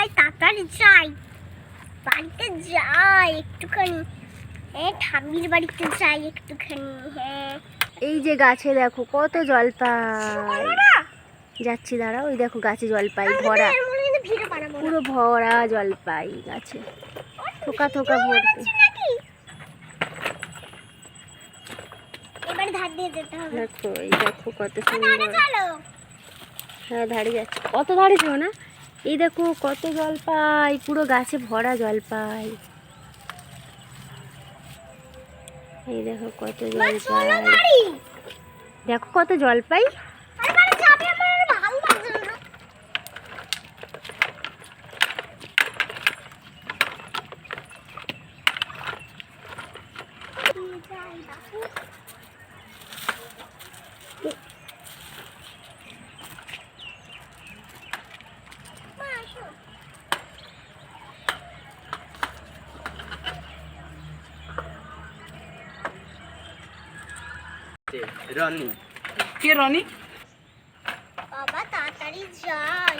যাই, তাড়াতাড়ি যাই, বাড়িতে যাই একটুখানি। ঠাম্মির বাড়িতে যাই একটুখানি। হ্যাঁ, এই যে গাছে দেখো কত জলপাই। যাচ্ছি, দাঁড়াও। ওই দেখো গাছে জলপাই ভরা, পুরো ভরা জলপাই গাছে, থোকা থোকা ভর্তি। এবারে ধার দিয়ে যেতে হবে। দেখো, এই দেখো কত সুন্দর। হ্যাঁ, ধারে যাচ্ছে। অত ধারে ছিল না। এই দেখো কত জলপাই, পুরো গাছে ভরা জলপাই। এই দেখো কত জলপাই, দেখো কত জলপাই। রনি, কে রনি? বাবা তাড়াতাড়ি যাই,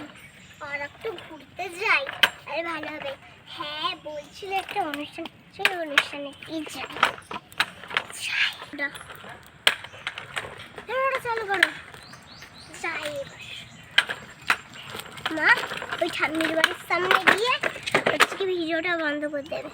আর একটু ঘুরতে যাই, আরে ভালো হবে। হ্যাঁ, বলছিল একটা অনুষ্ঠান, সেই অনুষ্ঠানে কি যাই। চালু করো, যাই এবার। মা, ওই ঠাম্মির বাড়ির সামনে গিয়ে হচ্ছে ভিডিওটা বন্ধ করে দেবে।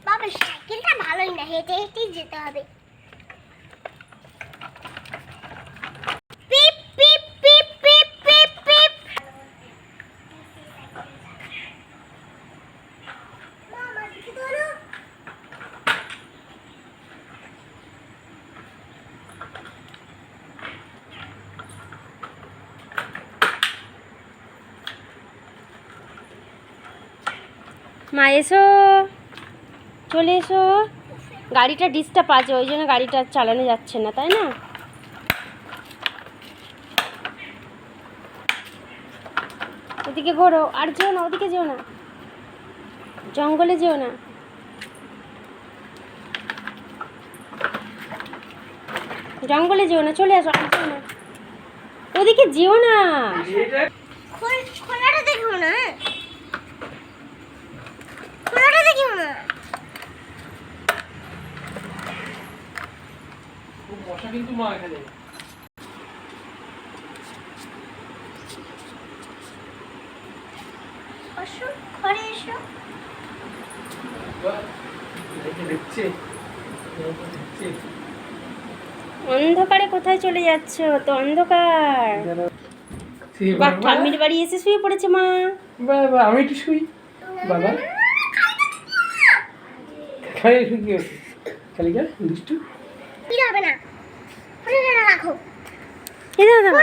বাবা, সাইকেলটা ভালোই না, হেঁটে হেঁটেই যেতে হবে। পিপ পিপ পিপ পিপ পিপ পিপ। মামা দিকে ধরো। মা এসো, চলে এসো। গাড়িটা ডিস্টার্ব আছে, ওই জন্য গাড়িটা চালানো যাচ্ছে না, তাই না? ওদিকে ঘোরো, আর যেও না, ওদিকে যেও না, জঙ্গলে যেও না। জঙ্গলে যেও না, চলে আসো, আর যেও না, ওদিকে যেও না। খোলাটা দেখো না, খোলাটা দেখো না। মশা কিন্তু মা এখানে। আসো, ঘরে এসো। দেখছে অন্ধকারে কোথায় চলে যাচ্ছ? তো অন্ধকার। বাহ, ঠাম্মির বাড়ি এসে শুয়ে পড়েছে মা। বাবা, আমি একটু শুই। বাবা খালি শুই, কি হচ্ছে? খালি দুষ্টু হবে না, ফোনটা রাখো। এই দাও, দাও।